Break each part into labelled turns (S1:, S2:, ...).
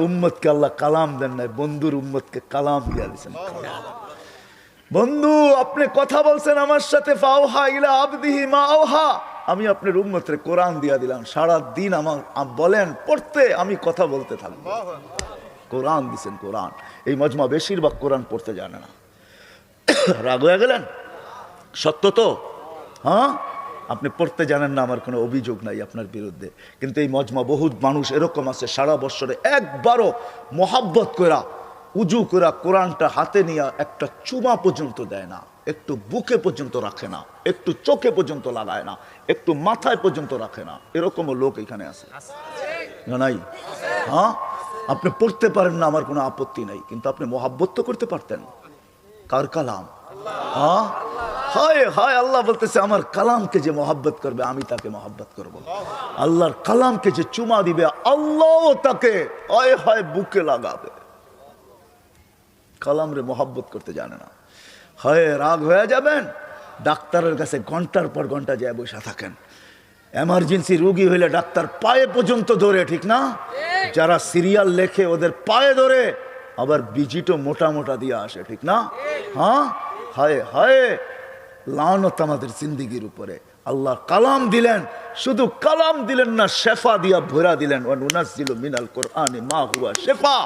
S1: উম্মতকে আল্লাহ কালাম দেন নাই, বন্ধুর উম্মতকে কালাম দিয়া দিয়েছেন। বন্ধু আপনি কথা বলছেন আমার সাথে, ফাওহা ইলা আবদিহি মা আওহা, আমি আপনার উম্মতরে কোরআন দিয়া দিলাম, সারা দিন আমার বলেন পড়তে, আমি কথা বলতে থাকবো। কোরআন দিছেন কোরআন। এই মজমা বেশিরভাগ কোরআন পড়তে জানে না। রাগ হয়ে গেলেন? সত্য তো? হ্যাঁ, আপনি পড়তে জানেন না, আমার কোনো অভিযোগ নাই আপনার বিরুদ্ধে। কিন্তু এই মজমা বহুত মানুষ এরকম আছে সারা বছরে একবারও মোহাব্বত করা উজু করা কোরআনটা হাতে নিয়ে একটা চুমা পর্যন্ত দেয় না, একটু বুকে পর্যন্ত রাখে না, একটু চোখে পর্যন্ত লাগায় না, একটু মাথায় পর্যন্ত রাখে না। এরকমও লোক এখানে আছে না? নাই? হ্যাঁ, আপনি পড়তে পারেন না, আমার কোনো আপত্তি নাই, কিন্তু আপনি মোহাব্বত তো করতে পারতেন। কার কালাম? হ্যাঁ, হায় হায়, আল্লাহ বলতেছে আমার কালামকে যে মহব্বত করবে আমি তাকে মহব্বত করব। আল্লাহর কালামকে যে চুমা দিবে আল্লাহ তাকে হায় হায় বুকে লাগাবে। কালাম রে মহব্বত করতে জানে না। হয় রাগ হয়ে যাবেন, ডাক্তারের কাছে ঘন্টার পর ঘন্টা যায় বসে থাকেন। এমার্জেন্সি রোগী হইলে ডাক্তার পায়ে পর্যন্ত ধরে, ঠিক না? যারা সিরিয়াল লেখে ওদের পায়ে ধরে, আবার বিজিটও মোটা মোটা দিয়ে আসে, ঠিক না? হ্যাঁ, হায় হায়, লানত আমাদের জিন্দিগির উপরে। আল্লাহ কালাম দিলেন, শুধু কালাম দিলেন না, শেফা দিয়া ভরা দিলেন। ওয়া নুনাজ্জিলু মিনাল কুরআনি মা হুয়া শিফা।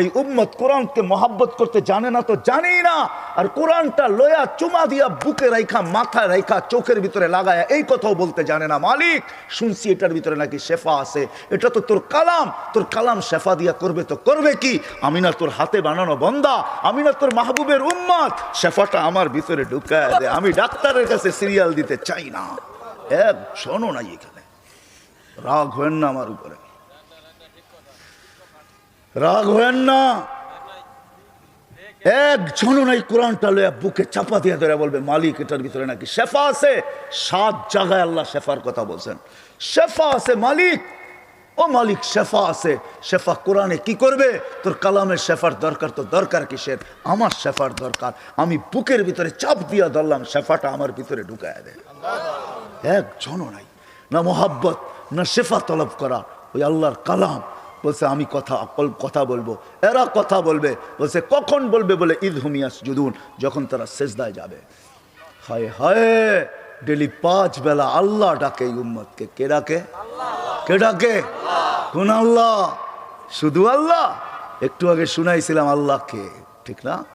S1: এই উম্মত কোরআনকে মহব্বত করতে জানে না তো জানেই না, আর কোরআনটা লয়া চুমা দিয়া বুকে রাইখা, মাথায় রাইখা, চোখের ভিতরে লাগায়া এই কথাও বলতে জানে না, মালিক শুনছি এটার ভিতরে নাকি শেফা আছে, এটা তো তোর কালাম, তোর কালাম শেফা দিয়া করবে তো করবে কি? আমি না তোর হাতে বানানো বান্দা, আমি না তোর মাহবুবের উম্মত, শেফাটা আমার ভিতরে ঢুকায় দে। আমি ডাক্তারের কাছে সিরিয়াল দিতে চাই না। এক শোনো নাই এখানে, রাগ হয়েন না আমার উপরে, রাগ হয়েন না। একজনও নাই কোরআনটা লইয়া বুকে চাপা দিয়ে ধরে বলবে মালিক এটার ভিতরে নাকি শেফা আছে। 7 জায়গায় আল্লাহ শেফার কথা বলছেন। শেফা আছে মালিক, ও মালিক শেফা আছে। শেফা কোরআনে কি করবে? তোর কালামের শেফার দরকার তো দরকার কিসের? আমার শেফার দরকার। আমি বুকের ভিতরে চাপ দিয়া ধরলাম, শেফাটা আমার ভিতরে ঢুকায় দেয়। একজনও নাই, না মোহাব্বত না শেফা তলব করা। ওই আল্লাহর কালাম বলছে আমি কথা বলবো, এরা কথা বলবে। বলছে কখন বলবে? বলে ঈদ হুমিয়াস জুদুন, যখন তারা সেজদায় যাবে। হায় হায়, ডেলি 5 বেলা আল্লাহ ডাকে এই উম্মতকে। কে ডাকে? কে ডাকে? কোন আল্লাহ? শুধু আল্লাহ? একটু আগে শুনাইছিলাম আল্লাহকে, ঠিক না?